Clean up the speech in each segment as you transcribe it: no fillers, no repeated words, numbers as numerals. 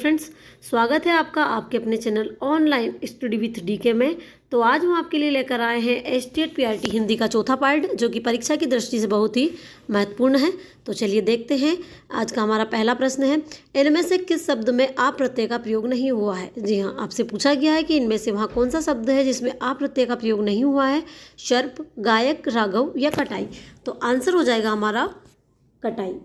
Friends, स्वागत है आपका आपके अपने channel online study with DK में। तो आज हम आपके लिए लेकर आए हैं एसटीएट पीआरटी हिंदी का चौथा पार्ट, जो कि परीक्षा की दृष्टि से बहुत ही महत्वपूर्ण है। तो चलिए देखते हैं। आज का हमारा पहला प्रश्न है, इनमें से किस शब्द में आ प्रत्यय का प्रयोग नहीं हुआ है। जी हाँ, आपसे पूछा गया है कि इनमें से वहाँ कौन सा शब्द है जिसमें आ प्रत्यय का प्रयोग नहीं हुआ है। सर्प, गायक, राघव या कटाई। तो आंसर हो जाएगा हमारा कटाई।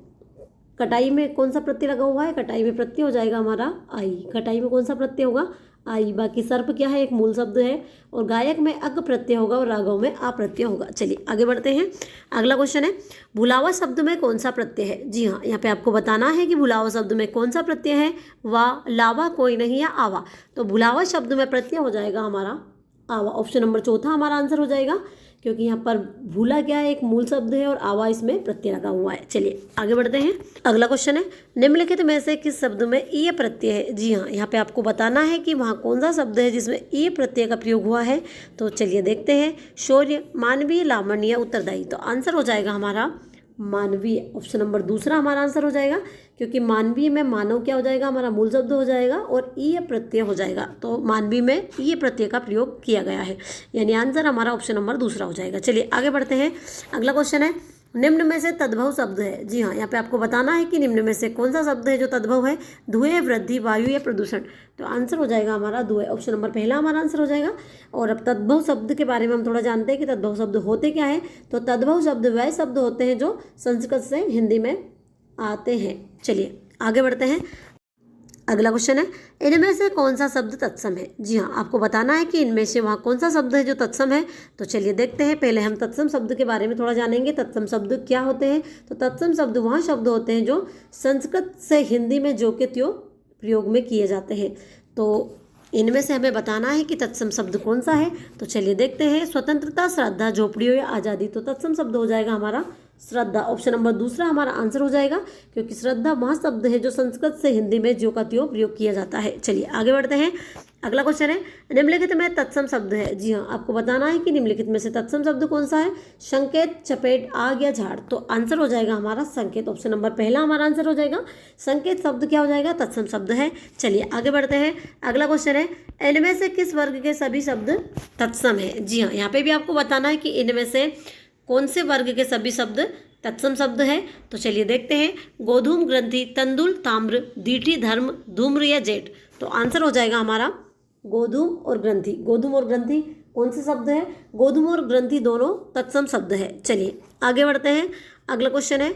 कटाई में कौन सा प्रत्यय लगा हुआ है? कटाई में प्रत्यय हो जाएगा हमारा आई। कटाई में कौन सा प्रत्यय होगा? आई। बाकी सर्प क्या है? एक मूल शब्द है। और गायक में अग प्रत्यय होगा और राघव में आ प्रत्यय होगा। चलिए आगे बढ़ते हैं। अगला क्वेश्चन है, भुलावा शब्द में कौन सा प्रत्यय है। जी हाँ, यहाँ पे आपको बताना है कि भुलावा शब्द में कौन सा प्रत्यय है। वा, लावा, कोई नहीं या आवा। तो भुलावा शब्द में प्रत्यय हो जाएगा हमारा आवा। ऑप्शन नंबर चौथा हमारा आंसर हो जाएगा, क्योंकि यहाँ पर भूला क्या है? एक मूल शब्द है और आवा इसमें प्रत्यय लगा हुआ है। चलिए आगे बढ़ते हैं। अगला क्वेश्चन है, निम्नलिखित में से किस शब्द में ईय प्रत्यय है। जी हाँ, यहाँ पे आपको बताना है कि वहाँ कौन सा शब्द है जिसमें ईय प्रत्यय का प्रयोग हुआ है। तो चलिए देखते हैं। शौर्य, मानवीय, लावण्य, उत्तरदायी। तो आंसर हो जाएगा हमारा मानवीय। ऑप्शन नंबर दूसरा हमारा आंसर हो जाएगा, क्योंकि मानवीय में मानव क्या हो जाएगा? हमारा मूल शब्द हो जाएगा और ईय प्रत्यय हो जाएगा। तो मानवीय में ईय प्रत्यय का प्रयोग किया गया है, यानी आंसर हमारा ऑप्शन नंबर दूसरा हो जाएगा। चलिए आगे बढ़ते हैं। अगला क्वेश्चन है, निम्न में से तद्भव शब्द है। जी हाँ, यहाँ पे आपको बताना है कि निम्न में से कौन सा शब्द है जो तद्भव है। धुएं, वृद्धि, वायु या प्रदूषण। तो आंसर हो जाएगा हमारा धुएं। ऑप्शन नंबर पहला हमारा आंसर हो जाएगा। और अब तद्भव शब्द के बारे में हम थोड़ा जानते हैं कि तद्भव शब्द होते क्या है। तो तद्भव शब्द वह शब्द होते हैं जो संस्कृत से हिंदी में आते हैं। चलिए आगे बढ़ते हैं। अगला क्वेश्चन है, इनमें से कौन सा शब्द तत्सम है। जी हाँ, आपको बताना है कि इनमें से वहाँ कौन सा शब्द है जो तत्सम है। तो चलिए देखते हैं। पहले हम तत्सम शब्द के बारे में थोड़ा जानेंगे। तत्सम शब्द क्या होते हैं? तो तत्सम शब्द वहाँ शब्द होते हैं जो संस्कृत से हिंदी में जो के त्यों प्रयोग में किए जाते हैं। तो इनमें से हमें बताना है कि तत्सम शब्द कौन सा है। तो चलिए देखते हैं। स्वतंत्रता, श्रद्धा, झोपड़ियों या आज़ादी। तो तत्सम शब्द हो जाएगा हमारा श्रद्धा। ऑप्शन नंबर दूसरा हमारा आंसर हो जाएगा, क्योंकि श्रद्धा वह शब्द है जो संस्कृत से हिंदी में ज्यों का त्यों प्रयोग किया जाता है। चलिए आगे बढ़ते हैं। अगला क्वेश्चन है, निम्नलिखित में तत्सम शब्द है। जी हाँ, आपको बताना है कि निम्नलिखित में से तत्सम शब्द कौन सा है। संकेत, चपेट, आग या झाड़। तो आंसर हो जाएगा हमारा संकेत। ऑप्शन नंबर पहला हमारा आंसर हो जाएगा। संकेत शब्द क्या हो जाएगा? तत्सम शब्द है। चलिए आगे बढ़ते हैं। अगला क्वेश्चन है, इनमें से किस वर्ग के सभी शब्द तत्सम है। जी हाँ, यहाँ पे भी आपको बताना है कि इनमें से कौन से वर्ग के सभी शब्द तत्सम शब्द है। तो चलिए देखते हैं। गोधूम, ग्रंथि, तंदुल, ताम्र, दीठी, धर्म, धूम्र या जेठ। तो आंसर हो जाएगा हमारा गोधूम और ग्रंथि। गोधूम और ग्रंथि कौन से शब्द है? गोधूम और ग्रंथि दोनों तत्सम शब्द है। चलिए आगे बढ़ते हैं। अगला क्वेश्चन है,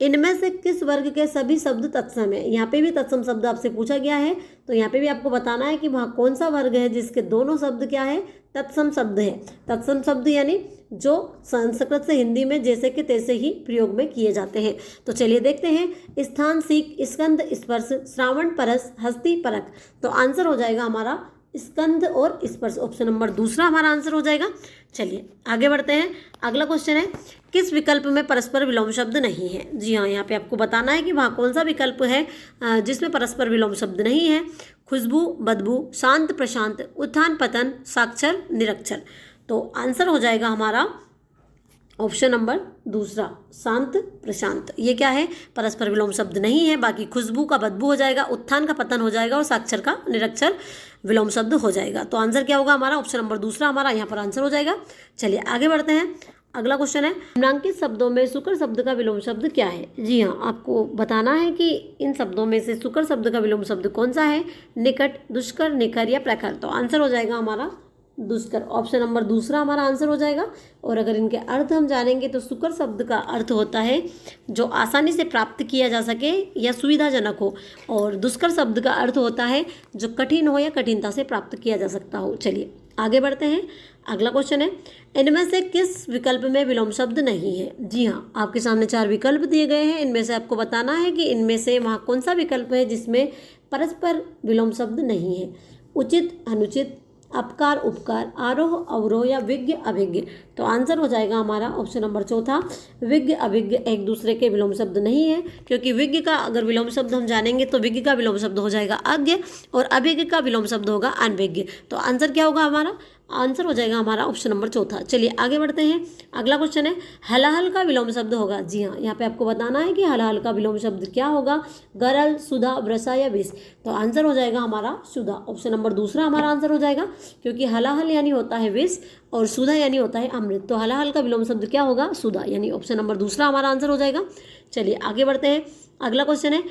इनमें से किस वर्ग के सभी शब्द तत्सम है। यहाँ पे भी तत्सम शब्द आपसे पूछा गया है। तो यहाँ पे भी आपको बताना है कि वहाँ कौन सा वर्ग है जिसके दोनों शब्द क्या है? तत्सम शब्द है। तत्सम शब्द यानी जो संस्कृत से हिंदी में जैसे कि तैसे ही प्रयोग में किए जाते हैं। तो चलिए देखते हैं। स्थान, सीख, स्कंद, स्पर्श, श्रावण, परस, हस्ती, परख। तो आंसर हो जाएगा हमारा स्कंद और स्पर्श। ऑप्शन नंबर दूसरा हमारा आंसर हो जाएगा। चलिए आगे बढ़ते हैं। अगला क्वेश्चन है, किस विकल्प में परस्पर विलोम शब्द नहीं है। जी हाँ, यहाँ पे आपको बताना है कि वहाँ कौन सा विकल्प है जिसमें परस्पर विलोम शब्द नहीं है। खुशबू, बदबू, शांत, प्रशांत, उत्थान, पतन, साक्षर, निरक्षर। तो आंसर हो जाएगा हमारा ऑप्शन नंबर दूसरा, शांत, प्रशांत। ये क्या है? परस्पर विलोम शब्द नहीं है। बाकी खुशबू का बदबू हो जाएगा, उत्थान का पतन हो जाएगा और साक्षर का निरक्षर विलोम शब्द हो जाएगा। तो आंसर क्या होगा हमारा? ऑप्शन नंबर दूसरा हमारा यहाँ पर आंसर हो जाएगा। चलिए आगे बढ़ते हैं। अगला क्वेश्चन है, निम्नांकित शब्दों में सुकर शब्द का विलोम शब्द क्या है। जी हाँ, आपको बताना है कि इन शब्दों में से सुकर शब्द का विलोम शब्द कौन सा है। निकट, दुष्कर, निखर या प्रखर। तो आंसर हो जाएगा हमारा दुष्कर। ऑप्शन नंबर दूसरा हमारा आंसर हो जाएगा। और अगर इनके अर्थ हम जानेंगे तो सुकर शब्द का अर्थ होता है जो आसानी से प्राप्त किया जा सके या सुविधाजनक हो, और दुष्कर शब्द का अर्थ होता है जो कठिन हो या कठिनता से प्राप्त किया जा सकता हो। चलिए आगे बढ़ते हैं। अगला क्वेश्चन है, इनमें से किस विकल्प में विलोम शब्द नहीं है। जी हाँ, आपके सामने 4 विकल्प दिए गए हैं। इनमें से आपको बताना है कि इनमें से वहाँ कौन सा विकल्प है जिसमें परस्पर विलोम शब्द नहीं है। उचित, अनुचित, अपकार, उपकार, आरोह, अवरोह या विज्ञ, अभिज्ञ। तो आंसर हो जाएगा हमारा ऑप्शन नंबर चौथा, विज्ञ अभिज्ञ एक दूसरे के विलोम शब्द नहीं है, क्योंकि विज्ञ का अगर विलोम शब्द हम जानेंगे तो विज्ञ का विलोम शब्द हो जाएगा अज्ञ और अभिज्ञ का विलोम शब्द होगा अनभिज्ञ। तो आंसर क्या होगा हमारा, आंसर हो जाएगा हमारा ऑप्शन नंबर चौथा। चलिए आगे बढ़ते हैं। अगला क्वेश्चन है, हलाहल का विलोम शब्द होगा। जी हाँ, यहाँ पे आपको बताना है कि हलाहल का विलोम शब्द क्या होगा, गरल, सुधा, वृषा या विष। तो आंसर हो जाएगा हमारा सुधा, ऑप्शन नंबर दूसरा हमारा आंसर हो जाएगा, क्योंकि हलाहल यानी होता है विष और सुधा यानी होता है अमृत। तो हलाहल का विलोम शब्द क्या होगा, सुधा, यानी ऑप्शन नंबर दूसरा हमारा आंसर हो जाएगा। चलिए आगे बढ़ते हैं। अगला क्वेश्चन है,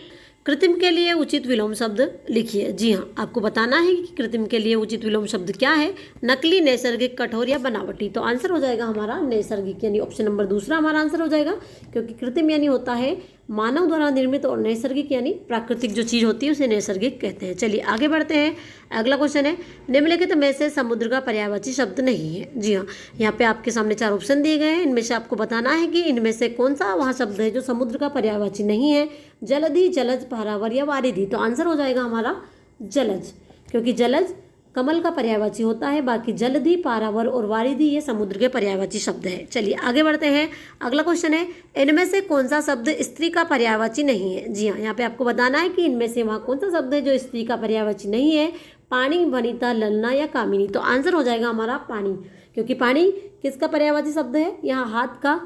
कृत्रिम के लिए उचित विलोम शब्द लिखिए। जी हाँ, आपको बताना है कि कृत्रिम के लिए उचित विलोम शब्द क्या है, नकली, नैसर्गिक, कठोर या बनावटी। तो आंसर हो जाएगा हमारा नैसर्गिक, यानी ऑप्शन नंबर दूसरा हमारा आंसर हो जाएगा, क्योंकि कृत्रिम यानी होता है मानव द्वारा निर्मित और नैसर्गिक यानी प्राकृतिक जो चीज़ होती है उसे नैसर्गिक कहते हैं। चलिए आगे बढ़ते हैं। अगला क्वेश्चन है, निम्नलिखित में से समुद्र का पर्यायवाची शब्द नहीं है। जी हाँ, यहाँ पे आपके सामने 4 ऑप्शन दिए गए हैं, इनमें से आपको बताना है कि इनमें से कौन सा वह शब्द है जो समुद्र का पर्यायवाची नहीं है, जलधि, जलज, पारावर या वारिधि। तो आंसर हो जाएगा हमारा जलज, क्योंकि जलज कमल का पर्यायवाची होता है, बाकी जलधि, पारावर और वारिधि ये समुद्र के पर्यायवाची शब्द है। चलिए आगे बढ़ते हैं। अगला क्वेश्चन है, इनमें से कौन सा शब्द स्त्री का पर्यायवाची नहीं है। जी हाँ, यहाँ पे आपको बताना है कि इनमें से वहाँ कौन सा शब्द है जो स्त्री का पर्यायवाची नहीं है, पानी, वनिता, ललना या कामिनी। तो आंसर हो जाएगा हमारा पानी, क्योंकि पानी किसका पर्यायवाची शब्द है, यहाँ हाथ का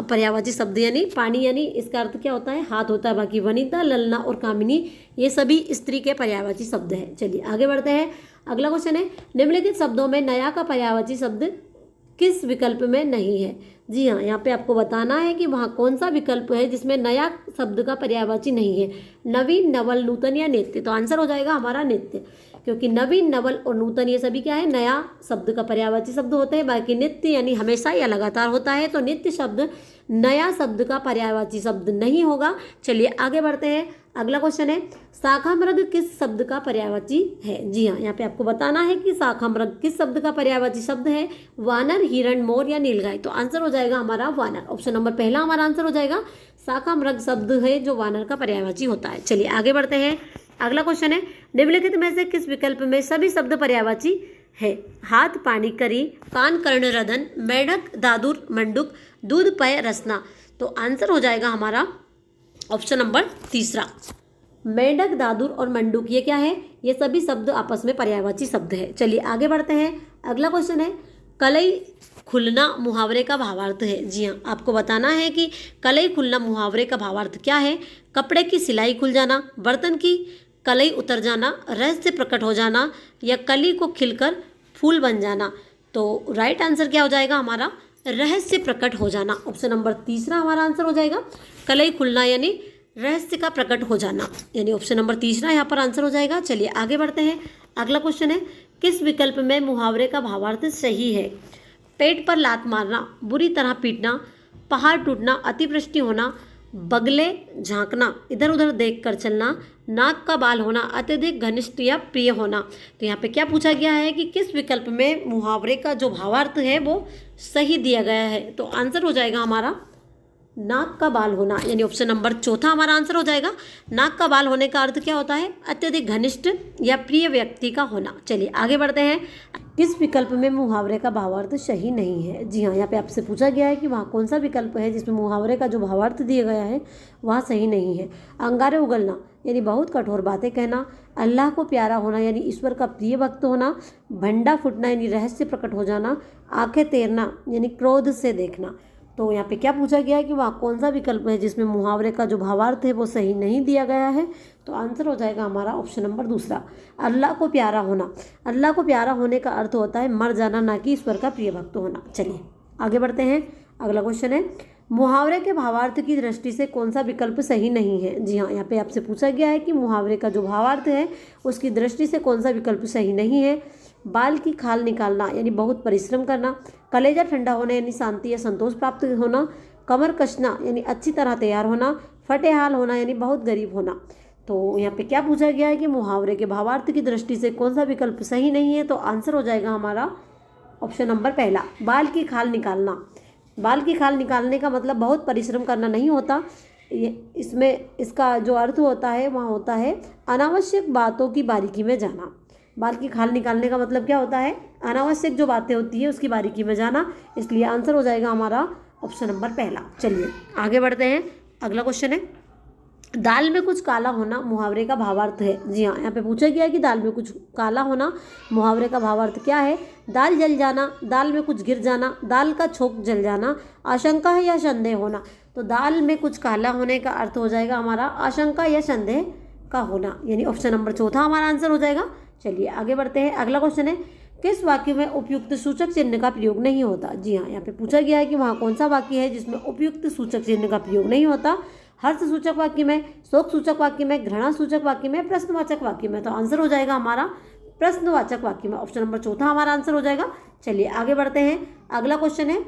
पर्यायवाची शब्द, यानी पानी, यानी इसका अर्थ क्या होता है, हाथ होता है। बाकी वनिता, ललना और कामिनी ये सभी स्त्री के पर्यायवाची शब्द है। चलिए आगे बढ़ते हैं। अगला क्वेश्चन है, निम्नलिखित शब्दों में नया का पर्यायवाची शब्द किस विकल्प में नहीं है। जी हाँ, यहाँ पे आपको बताना है कि वहाँ कौन सा विकल्प है जिसमें नया शब्द का पर्यायवाची नहीं है, नवीन, नवल, नूतन या नित्य। तो आंसर हो जाएगा हमारा नित्य, क्योंकि नवीन, नवल और नूतन ये सभी क्या है, नया शब्द का पर्यायवाची शब्द होते हैं। बाकी नित्य यानी हमेशा या लगातार होता है, तो नित्य शब्द नया शब्द का पर्यायवाची शब्द नहीं होगा। चलिए आगे बढ़ते हैं। अगला क्वेश्चन है, शाखा मृग किस शब्द का पर्यायवाची है। जी हाँ, यहाँ पे आपको बताना है कि शाखा मृग किस शब्द का पर्यायवाची शब्द है, वानर, हिरण, मोर या नीलगाय। तो आंसर हो जाएगा हमारा वानर, ऑप्शन नंबर पहला हमारा आंसर हो जाएगा। शाखा मृग शब्द है जो वानर का पर्यायवाची होता है। चलिए आगे बढ़ते हैं। अगला क्वेश्चन है, निम्नलिखित में से किस विकल्प में सभी शब्द पर्यायवाची है, हाथ, पानी, करी, कान, कर्ण, रदन, मेढक, दादुर, मंडूक, दूध, पेय, रसना। तो आंसर हो जाएगा हमारा ऑप्शन नंबर तीसरा, मेढक, दादुर और मंडूक ये क्या है, ये सभी शब्द आपस में पर्यायवाची शब्द है। चलिए आगे बढ़ते हैं। अगला क्वेश्चन है, कलई खुलना मुहावरे का भावार्थ है। जी हाँ, आपको बताना है कि कलई खुलना मुहावरे का भावार्थ क्या है, कपड़े की सिलाई खुल जाना, बर्तन की कलई उतर जाना, रहस्य प्रकट हो जाना या कली को खिलकर फूल बन जाना। तो राइट आंसर क्या हो जाएगा हमारा, रहस्य प्रकट हो जाना, ऑप्शन नंबर तीसरा हमारा आंसर हो जाएगा। कलई खुलना यानी रहस्य का प्रकट हो जाना, यानी ऑप्शन नंबर तीसरा यहाँ पर आंसर हो जाएगा। चलिए आगे बढ़ते हैं। अगला क्वेश्चन है, किस विकल्प में मुहावरे का भावार्थ सही है, पेट पर लात मारना, बुरी तरह पीटना, पहाड़ टूटना, अतिवृष्टि होना, बगले झांकना, इधर उधर देखकर चलना, नाक का बाल होना, अत्यधिक घनिष्ठ या प्रिय होना। तो यहाँ पे क्या पूछा गया है कि किस विकल्प में मुहावरे का जो भावार्थ है वो सही दिया गया है। तो आंसर हो जाएगा हमारा नाक का बाल होना, यानी ऑप्शन नंबर चौथा हमारा आंसर हो जाएगा। नाक का बाल होने का अर्थ क्या होता है, अत्यधिक घनिष्ठ या प्रिय व्यक्ति का होना। चलिए आगे बढ़ते हैं। किस विकल्प में मुहावरे का भावार्थ सही नहीं है। जी हाँ, यहाँ पे आपसे पूछा गया है कि वहाँ कौन सा विकल्प है जिसमें मुहावरे का जो भावार्थ दिया गया है वह सही नहीं है। अंगारे उगलना यानी बहुत कठोर बातें कहना, अल्लाह को प्यारा होना यानी ईश्वर का प्रिय भक्त होना, भंडा फूटना यानी रहस्य प्रकट हो जाना, आंखें तैरना यानी क्रोध से देखना। तो यहाँ पे क्या पूछा गया है कि वहाँ कौन सा विकल्प है जिसमें मुहावरे का जो भावार्थ है वो सही नहीं दिया गया है। तो आंसर हो जाएगा हमारा ऑप्शन नंबर दूसरा, अल्लाह को प्यारा होना। अल्लाह को प्यारा होने का अर्थ होता है मर जाना, ना कि ईश्वर का प्रिय भक्त होना। चलिए आगे बढ़ते हैं। अगला क्वेश्चन है, मुहावरे के भावार्थ की दृष्टि से कौन सा विकल्प सही नहीं है। जी हाँ, यहाँ पे आपसे पूछा गया है कि मुहावरे का जो भावार्थ है उसकी दृष्टि से कौन सा विकल्प सही नहीं है। बाल की खाल निकालना यानी बहुत परिश्रम करना, कलेजा ठंडा होना यानी शांति या संतोष प्राप्त होना, कमर कसना यानी अच्छी तरह तैयार होना, फटे हाल होना यानी बहुत गरीब होना। तो यहाँ पे क्या पूछा गया है कि मुहावरे के भावार्थ की दृष्टि से कौन सा विकल्प सही नहीं है। तो आंसर हो जाएगा हमारा ऑप्शन नंबर पहला, बाल की खाल निकालना। बाल की खाल निकालने का मतलब बहुत परिश्रम करना नहीं होता, इसमें इसका जो अर्थ होता है वहाँ होता है अनावश्यक बातों की बारीकी में जाना। बाल की खाल निकालने का मतलब क्या होता है? अनावश्यक जो बातें होती है उसकी बारीकी में जाना। इसलिए आंसर हो जाएगा हमारा ऑप्शन नंबर पहला। चलिए आगे बढ़ते हैं। अगला क्वेश्चन है, दाल में कुछ काला होना मुहावरे का भावार्थ है। जी हाँ, यहाँ पे पूछा गया है कि दाल में कुछ काला होना मुहावरे का भावार्थ क्या है? दाल जल जाना, दाल में कुछ गिर जाना, दाल का छोंक जल जाना, आशंका है या संदेह होना। तो दाल में कुछ काला होने का अर्थ हो जाएगा हमारा आशंका या संदेह का होना, यानी ऑप्शन नंबर चौथा हमारा आंसर हो जाएगा। चलिए आगे बढ़ते हैं। अगला क्वेश्चन है, किस वाक्य में उपयुक्त सूचक चिन्ह का प्रयोग नहीं होता? जी हाँ, यहाँ पे पूछा गया है कि वहाँ कौन सा वाक्य है जिसमें उपयुक्त सूचक चिन्ह का प्रयोग नहीं होता? हर्ष सूचक वाक्य में, शोक सूचक वाक्य में, घृणा सूचक वाक्य में, प्रश्नवाचक वाक्य में। तो आंसर हो जाएगा हमारा प्रश्नवाचक वाक्य में, ऑप्शन नंबर चौथा हमारा आंसर हो जाएगा। चलिए आगे बढ़ते हैं। अगला क्वेश्चन है,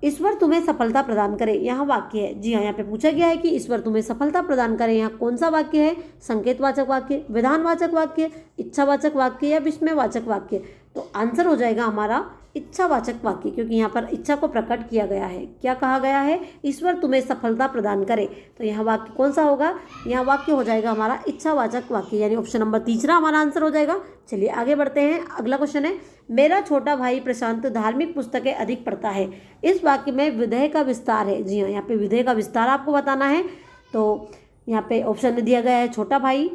ईश्वर तुम्हें सफलता प्रदान करे, यहाँ वाक्य है। जी हाँ, यहाँ पे पूछा गया है कि ईश्वर तुम्हें सफलता प्रदान करे, यहाँ कौन सा वाक्य है? संकेतवाचक वाक्य, विधानवाचक वाक्य, इच्छावाचक वाक्य या विस्मयवाचक वाक्य। तो आंसर हो जाएगा हमारा इच्छावाचक वाक्य, क्योंकि यहाँ पर इच्छा को प्रकट किया गया है। क्या कहा गया है? ईश्वर तुम्हें सफलता प्रदान करे। तो यहाँ वाक्य कौन सा होगा? यहाँ वाक्य हो जाएगा हमारा इच्छावाचक वाक्य, यानी ऑप्शन नंबर तीसरा हमारा आंसर हो जाएगा। चलिए आगे बढ़ते हैं। अगला क्वेश्चन है, मेरा छोटा भाई प्रशांत धार्मिक पुस्तकें अधिक पढ़ता है, इस वाक्य में विधेय का विस्तार है। जी हाँ, यहाँ पे विधेय का विस्तार आपको बताना है। तो यहाँ पे ऑप्शन में दिया गया है, छोटा भाई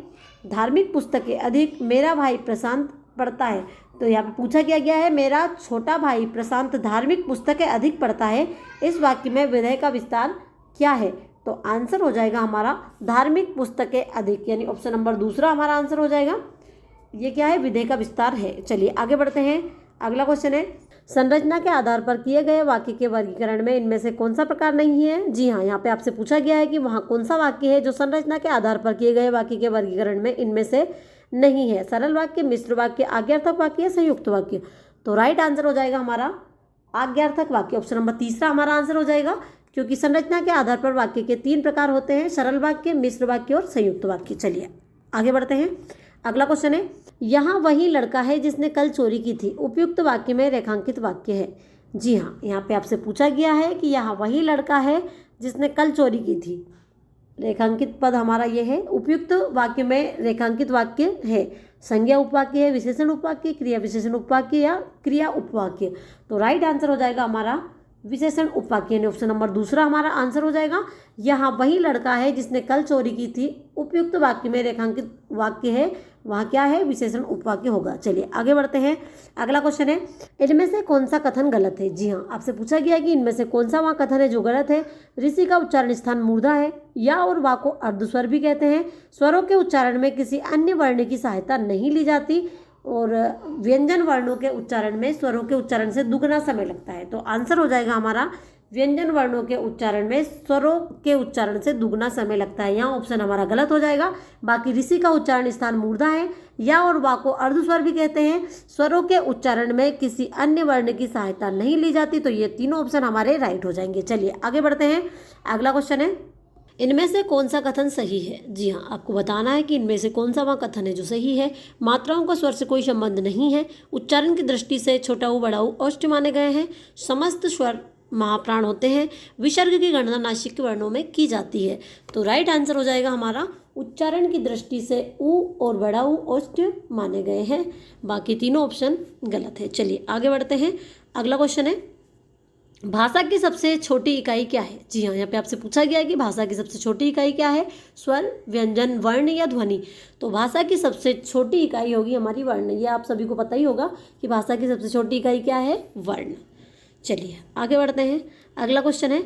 धार्मिक पुस्तकें अधिक, मेरा भाई प्रशांत पढ़ता है। तो यहाँ पे पूछा गया है, मेरा छोटा भाई प्रशांत धार्मिक पुस्तकें अधिक पढ़ता है, इस वाक्य में विधेय का विस्तार क्या है? तो आंसर हो जाएगा हमारा धार्मिक पुस्तकें अधिक, यानी ऑप्शन नंबर दूसरा हमारा आंसर हो जाएगा। ये क्या है? विधेय का विस्तार है। चलिए आगे बढ़ते हैं। अगला क्वेश्चन है, संरचना के आधार पर किए गए वाक्य के वर्गीकरण में इनमें से कौन सा प्रकार नहीं है? जी हाँ, यहाँ पे आपसे पूछा गया है कि वहाँ कौन सा वाक्य है जो संरचना के आधार पर किए गए वाक्य के वर्गीकरण में इनमें से नहीं है? सरल वाक्य, मिश्र वाक्य, आज्ञार्थक वाक्य या संयुक्त वाक्य। तो राइट आंसर हो जाएगा हमारा आज्ञार्थक वाक्य, ऑप्शन नंबर तीसरा हमारा आंसर हो जाएगा, क्योंकि संरचना के आधार पर वाक्य के 3 प्रकार होते हैं, सरल वाक्य, मिश्र वाक्य और संयुक्त वाक्य। चलिए आगे बढ़ते हैं। अगला क्वेश्चन है, यहाँ वही लड़का है जिसने कल चोरी की थी, उपयुक्त वाक्य में रेखांकित वाक्य है। जी हाँ, यहाँ पे आपसे पूछा गया है कि यहाँ वही लड़का है जिसने कल चोरी की थी, रेखांकित पद हमारा ये है। उपयुक्त वाक्य में रेखांकित वाक्य है, संज्ञा उपवाक्य है, विशेषण उपवाक्य, क्रिया विशेषण उपवाक्य या क्रिया उपवाक्य। तो राइट आंसर हो जाएगा हमारा विशेषण उपवाक्य, यानी ऑप्शन नंबर दूसरा हमारा आंसर हो जाएगा। यहाँ वही लड़का है जिसने कल चोरी की थी, उपयुक्त वाक्य में रेखांकित वाक्य है, वहाँ क्या है? विशेषण उपवाक्य होगा। चलिए आगे बढ़ते हैं। अगला क्वेश्चन है, इनमें से कौन सा कथन गलत है? जी हाँ, आपसे पूछा गया है कि इनमें से कौन सा वहाँ कथन है जो गलत है? ऋषि का उच्चारण स्थान मूर्धा है, या और वा को अर्धस्वर भी कहते हैं, स्वरों के उच्चारण में किसी अन्य वर्ण की सहायता नहीं ली जाती, और व्यंजन वर्णों के उच्चारण में स्वरों के उच्चारण से दुगना समय लगता है। तो आंसर हो जाएगा हमारा व्यंजन वर्णों के उच्चारण में स्वरों के उच्चारण से दुगना समय लगता है, यहाँ ऑप्शन हमारा गलत हो जाएगा। बाकी ऋषि का उच्चारण स्थान मूर्धा है, या और वा को अर्धस्वर भी कहते हैं, स्वरों के उच्चारण में किसी अन्य वर्ण की सहायता नहीं ली जाती। तो ये तीनों ऑप्शन हमारे राइट हो जाएंगे। चलिए आगे बढ़ते हैं। अगला क्वेश्चन है, इनमें से कौन सा कथन सही है? जी हाँ, आपको बताना है कि इनमें से कौन सा वह कथन है जो सही है। मात्राओं का स्वर से कोई संबंध नहीं है, उच्चारण की दृष्टि से छोटा ऊ बड़ा ऊ औष्ठ माने गए हैं, समस्त स्वर महाप्राण होते हैं, विसर्ग की गणना नासिक वर्णों में की जाती है। तो राइट आंसर हो जाएगा हमारा उच्चारण की दृष्टि से ऊ और बड़ा ऊ औष्ठ माने गए हैं, बाकी तीनों ऑप्शन गलत है। चलिए आगे बढ़ते हैं। अगला क्वेश्चन है, भाषा की सबसे छोटी इकाई क्या है? जी हाँ, यहाँ पे आपसे पूछा गया है कि भाषा की सबसे छोटी इकाई क्या है? स्वर, व्यंजन, वर्ण या ध्वनि। तो भाषा की सबसे छोटी इकाई होगी हमारी वर्ण। ये आप सभी को पता ही होगा कि भाषा की सबसे छोटी इकाई क्या है? वर्ण। चलिए आगे बढ़ते हैं। अगला क्वेश्चन है,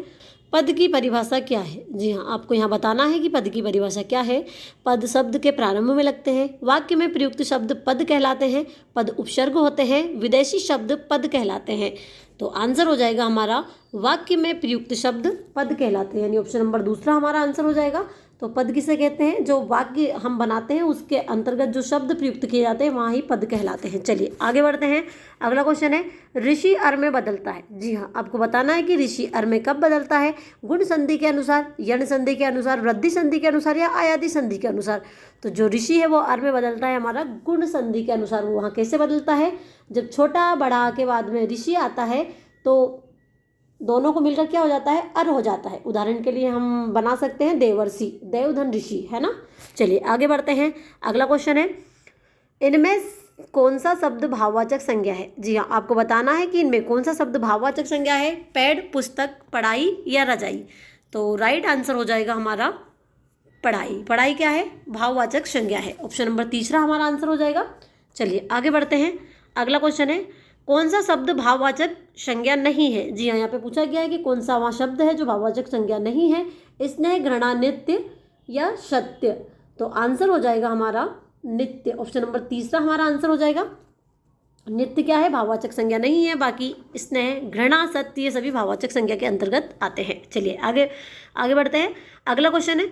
पद की परिभाषा क्या है? जी हाँ, आपको यहाँ बताना है कि पद की परिभाषा क्या है। पद शब्द के प्रारंभ में लगते हैं, वाक्य में प्रयुक्त शब्द पद कहलाते हैं, पद उपसर्ग होते हैं, विदेशी शब्द पद कहलाते हैं। तो आंसर हो जाएगा हमारा वाक्य में प्रयुक्त शब्द पद कहलाते हैं, यानी ऑप्शन नंबर दूसरा हमारा आंसर हो जाएगा। तो पद किसे कहते हैं? जो वाक्य हम बनाते हैं उसके अंतर्गत जो शब्द प्रयुक्त किए जाते हैं वहाँ ही पद कहलाते हैं। चलिए आगे बढ़ते हैं। अगला क्वेश्चन है, ऋषि अर में बदलता है। जी हाँ, आपको बताना है कि ऋषि अर में कब बदलता है? गुण संधि के अनुसार, यण संधि के अनुसार, वृद्धि संधि के अनुसार या आयाति संधि के अनुसार। तो जो ऋषि है वो अर में बदलता है हमारा गुण संधि के अनुसार। वो वहाँ कैसे बदलता है? जब छोटा बड़ा के बाद में ऋषि आता है तो दोनों को मिलकर क्या हो जाता है? अर हो जाता है। उदाहरण के लिए हम बना सकते हैं देवर्षि, देवधन ऋषि, है ना। चलिए आगे बढ़ते हैं। अगला क्वेश्चन है, इनमें कौन सा शब्द भाववाचक संज्ञा है? जी हाँ, आपको बताना है कि इनमें कौन सा शब्द भाववाचक संज्ञा है। पेड़, पुस्तक, पढ़ाई या रजाई? तो राइट आंसर हो जाएगा हमारा पढ़ाई। पढ़ाई क्या है? भाववाचक संज्ञा है। ऑप्शन नंबर तीसरा हमारा आंसर हो जाएगा। चलिए आगे बढ़ते हैं। अगला क्वेश्चन है, कौन सा शब्द भाववाचक संज्ञा नहीं है? जी हाँ, यहाँ पे पूछा गया है कि कौन सा वहाँ शब्द है जो भाववाचक संज्ञा नहीं है। स्नेह, घृणा, नित्य या सत्य? तो आंसर हो जाएगा हमारा नित्य। ऑप्शन नंबर तीसरा हमारा आंसर हो जाएगा। नित्य क्या है? भाववाचक संज्ञा नहीं है। बाकी स्नेह, घृणा, सत्य ये सभी भाववाचक संज्ञा के अंतर्गत आते हैं। चलिए आगे आगे बढ़ते हैं। अगला क्वेश्चन है,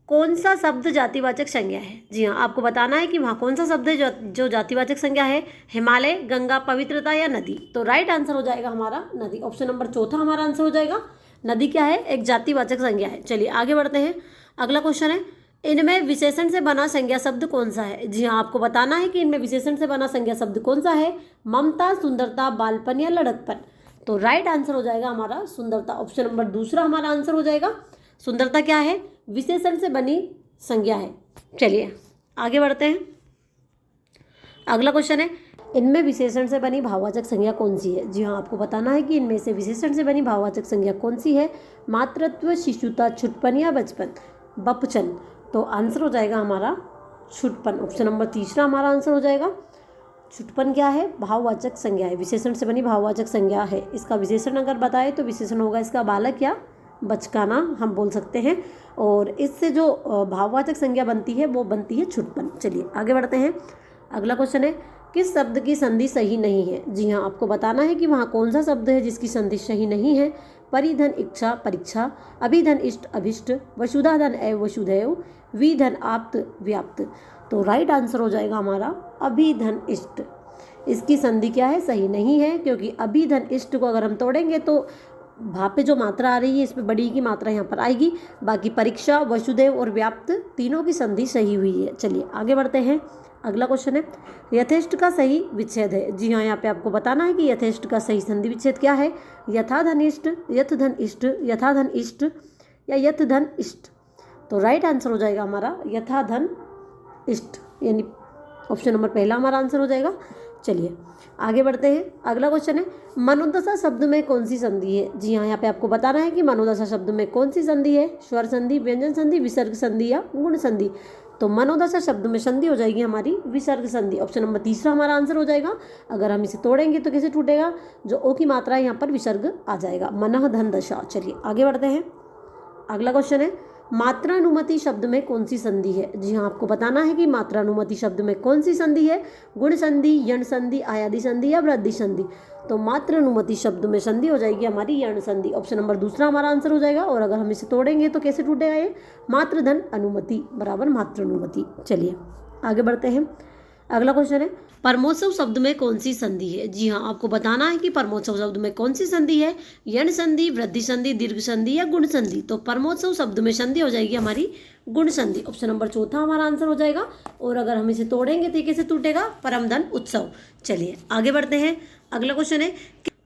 कौन सा शब्द जातिवाचक संज्ञा है? जी हाँ, आपको बताना है कि वहाँ कौन सा शब्द है जो जातिवाचक संज्ञा है। हिमालय, गंगा, पवित्रता या नदी? तो राइट आंसर हो जाएगा हमारा नदी। ऑप्शन नंबर चौथा हमारा आंसर हो जाएगा। नदी क्या है? एक जातिवाचक संज्ञा है। चलिए आगे बढ़ते हैं। अगला क्वेश्चन है, इनमें विशेषण से बना संज्ञा शब्द कौन सा है? जी हाँ, आपको बताना है कि इनमें विशेषण से बना संज्ञा शब्द कौन सा है। ममता, सुंदरता, बालपन या लड़कपन? तो राइट आंसर हो जाएगा हमारा सुंदरता। ऑप्शन नंबर दूसरा हमारा आंसर हो जाएगा। सुंदरता क्या है? विशेषण से बनी संज्ञा है। चलिए आगे बढ़ते हैं। अगला क्वेश्चन है, इनमें विशेषण से बनी भाववाचक संज्ञा कौन सी है? जी हाँ, आपको बताना है कि इनमें से विशेषण से बनी भाववाचक संज्ञा कौन सी है। मातृत्व, शिशुता, छुटपन या बचपन? बपचन। तो आंसर हो जाएगा हमारा छुटपन। ऑप्शन नंबर तीसरा हमारा आंसर हो जाएगा। छुटपन क्या है? भाववाचक संज्ञा है, विशेषण से बनी भाववाचक संज्ञा है। इसका विशेषण अगर बताए तो विशेषण होगा इसका बालक या बचकाना हम बोल सकते हैं। और इससे जो भाववाचक संज्ञा बनती है वो बनती है छुटपन। चलिए आगे बढ़ते हैं। अगला क्वेश्चन है, किस शब्द की संधि सही नहीं है? जी हाँ, आपको बताना है कि वहाँ कौन सा शब्द है जिसकी संधि सही नहीं है। परिधन, इच्छा, परीक्षा, अभिधन, इष्ट, अभिष्ट, वसुधाधन, एव, वसुधैव, विधन, आप्त, व्याप्त? तो राइट आंसर हो जाएगा हमारा अभिधन इष्ट। इसकी संधि क्या है? सही नहीं है, क्योंकि अभिधन इष्ट को अगर हम तोड़ेंगे तो भाप पे जो मात्रा आ रही है इस पे बड़ी की मात्रा यहाँ पर आएगी। बाकी परीक्षा, वसुदेव और व्याप्त तीनों की संधि सही हुई है। चलिए आगे बढ़ते हैं। अगला क्वेश्चन है, यथेष्ट का सही विच्छेद है? जी हाँ, यहाँ पे आपको बताना है कि यथेष्ट का सही संधि विच्छेद क्या है। यथाधन इष्ट, यथधन इष्ट, यथाधन इष्ट या यथधन इष्ट? तो राइट आंसर हो जाएगा हमारा यथाधन इष्ट, यानी ऑप्शन नंबर पहला हमारा आंसर हो जाएगा। चलिए आगे बढ़ते हैं। अगला क्वेश्चन है, मनोदशा शब्द में कौन सी संधि है? जी हाँ, यहाँ पे आपको बताना है कि मनोदशा शब्द में कौन सी संधि है। स्वर संधि, व्यंजन संधि, विसर्ग संधि या गुण संधि? तो मनोदशा शब्द में संधि हो जाएगी हमारी विसर्ग संधि। ऑप्शन नंबर तीसरा हमारा आंसर हो जाएगा। अगर हम इसे तोड़ेंगे तो कैसे टूटेगा? जो ओ की मात्रा है यहाँ पर विसर्ग आ जाएगा। मनः धन दशा। चलिए आगे बढ़ते हैं। अगला क्वेश्चन है, मात्रानुमति शब्द में कौन सी संधि है? जी हाँ, आपको बताना है कि मात्रानुमति शब्द में कौन सी संधि है। गुण संधि, यण संधि, आयादी संधि या वृद्धि संधि? तो मात्रानुमति शब्द में संधि हो जाएगी हमारी यण संधि। ऑप्शन नंबर दूसरा हमारा आंसर हो जाएगा। और अगर हम इसे तोड़ेंगे तो कैसे टूटेगा? ये मात्रधन अनुमति बराबर मात्रानुमति। चलिए आगे बढ़ते हैं। अगला क्वेश्चन है, परमोत्सव शब्द में कौन सी संधि है? जी हाँ, आपको बताना है कि परमोत्सव शब्द में कौन सी संधि है। यण संधि, वृद्धि संधि, दीर्घ संधि या गुण संधि? तो परमोत्सव शब्द में संधि हो जाएगी हमारी गुण संधि। ऑप्शन नंबर चौथा हमारा आंसर हो जाएगा। और अगर हम इसे तोड़ेंगे तो कैसे टूटेगा? परमधन उत्सव। चलिए आगे बढ़ते हैं। अगला क्वेश्चन है,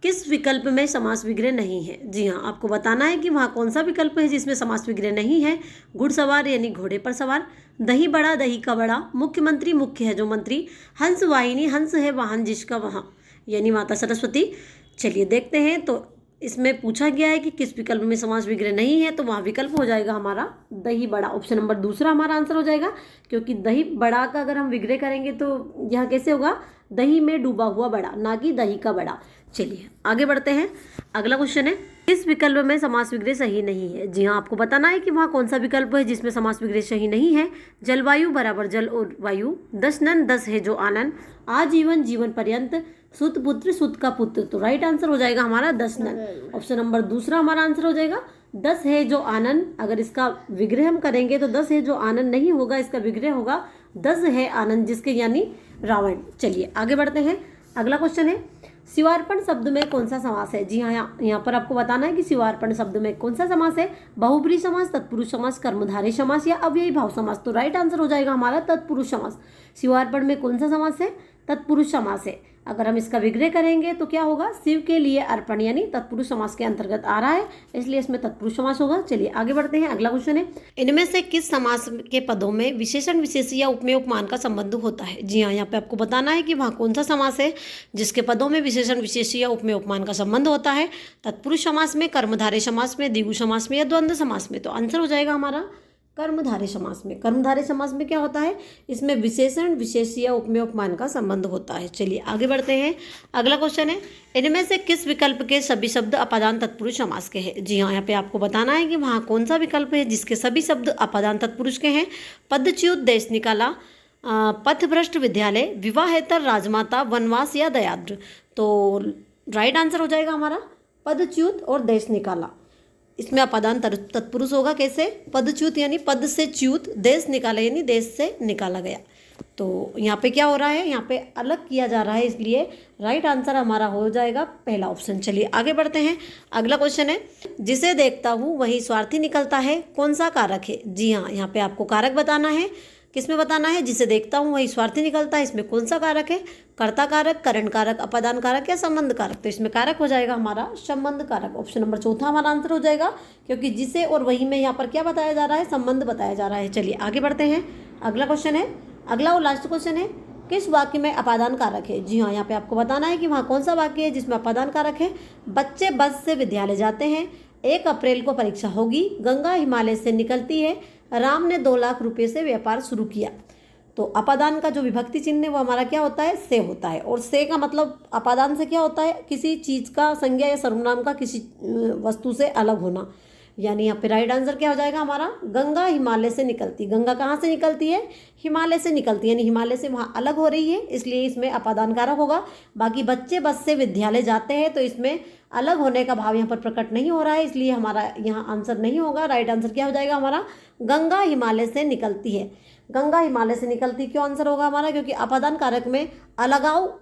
किस विकल्प में समास विग्रह नहीं है? जी हाँ, आपको बताना है कि वहाँ कौन सा विकल्प है जिसमें समास विग्रह नहीं है। घुड़सवार यानी घोड़े पर सवार, दही बड़ा, दही का बड़ा, मुख्यमंत्री, मुख्य है जो मंत्री, हंस वाहिनी, हंस है वाहन जिसका वहाँ, यानी माता सरस्वती। चलिए देखते हैं। तो इसमें पूछा गया है कि किस विकल्प में समास विग्रह नहीं है, तो वहाँ विकल्प हो जाएगा हमारा दही बड़ा। ऑप्शन नंबर दूसरा हमारा आंसर हो जाएगा, क्योंकि दही बड़ा का अगर हम विग्रह करेंगे तो यह कैसे होगा? दही में डूबा हुआ बड़ा, ना कि दही का बड़ा। चलिए आगे बढ़ते हैं। अगला क्वेश्चन है, किस विकल्प में समास विग्रह सही नहीं है? जी हाँ, आपको बताना है कि वहाँ कौन सा विकल्प है जिसमें समास विग्रह सही नहीं है। जलवायु बराबर जल और वायु, 10 नन 10 है जो आनंद, आजीवन जीवन पर्यंत, सुत पुत्र सुत का पुत्र? तो राइट आंसर हो जाएगा हमारा 10 नन। ऑप्शन नंबर दूसरा हमारा आंसर हो जाएगा 10 है जो आनंद। अगर इसका विग्रह हम करेंगे तो 10 है जो आनंद नहीं होगा, इसका विग्रह होगा 10 है आनंद जिसके, यानी रावण। चलिए आगे बढ़ते हैं। अगला क्वेश्चन है, शिवार्पण शब्द में कौन सा समास है? जी हाँ, यहाँ पर आपको बताना है कि शिवार्पण शब्द में कौन सा समास है। बहुब्री समास, तत्पुरुष समास, कर्मधारय समास या अव्ययी भाव समास? तो राइट आंसर हो जाएगा हमारा तत्पुरुष समास। शिवार्पण में कौन सा समास है? तत्पुरुष समास है। अगर हम इसका विग्रह करेंगे तो क्या होगा, शिव के लिए अर्पण, यानी तत्पुरुष समास के अंतर्गत आ रहा है, इसलिए इसमें तत्पुरुष समास होगा। चलिए आगे बढ़ते हैं। अगला क्वेश्चन है, इनमें से किस समास के पदों में विशेषण विशेषण या उपमेय उपमान का संबंध होता है। जी हाँ, यहाँ पे आपको बताना है कि वहाँ कौन सा समास है जिसके पदों में विशेषण विशेषण या उपमेय उपमान का संबंध होता है। तत्पुरुष समास में, कर्मधारय समास में, द्विगु समास में या द्वंद्व समास में। तो आंसर हो जाएगा हमारा कर्मधारय समास में। कर्मधारय समास में क्या होता है, इसमें विशेषण विशेषण या उपमेय उपमान का संबंध होता है। चलिए आगे बढ़ते हैं। अगला क्वेश्चन है, इनमें से किस विकल्प के सभी शब्द अपादान तत्पुरुष समास के हैं। जी हाँ, यहाँ पे आपको बताना है कि वहाँ कौन सा विकल्प है जिसके सभी शब्द अपादान तत्पुरुष के हैं। पदच्युत, देश निकाला, पथभ्रष्ट विद्यालय, विवाहेतर, राजमाता, वनवास या दयाद्र। तो राइट आंसर हो जाएगा हमारा पदच्युत और देश निकाला। इसमें अपादान तत्पुरुष होगा कैसे, पदच्युत यानी पद से च्युत, देश निकाला यानी देश से निकाला गया। तो यहाँ पे क्या हो रहा है, यहाँ पे अलग किया जा रहा है, इसलिए राइट आंसर हमारा हो जाएगा पहला ऑप्शन। चलिए आगे बढ़ते हैं। अगला क्वेश्चन है, जिसे देखता हूँ वही स्वार्थी निकलता है, कौन सा कारक है। जी हाँ, यहाँ पे आपको कारक बताना है। किसमें बताना है, जिसे देखता हूँ वही स्वार्थी निकलता है, इसमें कौन सा कारक है, कर्ता कारक, करण कारक, अपादान कारक या संबंध कारक। तो इसमें कारक हो जाएगा हमारा संबंध कारक। ऑप्शन नंबर चौथा हमारा आंसर हो जाएगा, क्योंकि जिसे और वही में यहाँ पर क्या बताया जा रहा है, संबंध बताया जा रहा है। चलिए आगे बढ़ते हैं। अगला क्वेश्चन है, अगला और लास्ट क्वेश्चन है, किस वाक्य में अपादान कारक है। जी हाँ, यहाँ पे आपको बताना है कि वहाँ कौन सा वाक्य है जिसमें अपादान कारक है। बच्चे बस से विद्यालय जाते हैं, 1 अप्रैल को परीक्षा होगी, गंगा हिमालय से निकलती है, राम ने 2 लाख रुपए से व्यापार शुरू किया। तो अपादान का जो विभक्ति चिन्ह है वो हमारा क्या होता है, से होता है। और से का मतलब अपादान से क्या होता है, किसी चीज़ का संज्ञा या सर्वनाम का किसी वस्तु से अलग होना। यानी यहाँ पे राइट आंसर क्या हो जाएगा हमारा, गंगा हिमालय से निकलती। गंगा कहाँ से निकलती है, हिमालय से निकलती है, यानी हिमालय से वहाँ अलग हो रही है, इसलिए इसमें अपादान कारक होगा। बाकी बच्चे बस से विद्यालय जाते हैं, तो इसमें अलग होने का भाव यहाँ पर प्रकट नहीं हो रहा है, इसलिए हमारा यहाँ आंसर नहीं होगा। राइट आंसर क्या हो जाएगा हमारा, गंगा हिमालय से निकलती है। गंगा हिमालय से निकलती क्यों आंसर होगा हमारा, क्योंकि अपादान कारक में अलगाव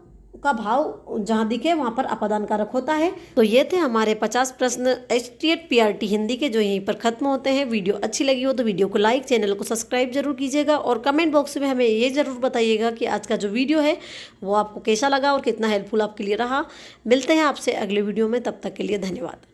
का भाव जहाँ दिखे वहाँ पर अपादान कारक होता है। तो ये थे हमारे 50 प्रश्न STET PRT हिंदी के, जो यहीं पर खत्म होते हैं। वीडियो अच्छी लगी हो तो वीडियो को लाइक, चैनल को सब्सक्राइब जरूर कीजिएगा, और कमेंट बॉक्स में हमें ये ज़रूर बताइएगा कि आज का जो वीडियो है वो आपको कैसा लगा और कितना हेल्पफुल आपके लिए रहा। मिलते हैं आपसे अगले वीडियो में, तब तक के लिए धन्यवाद।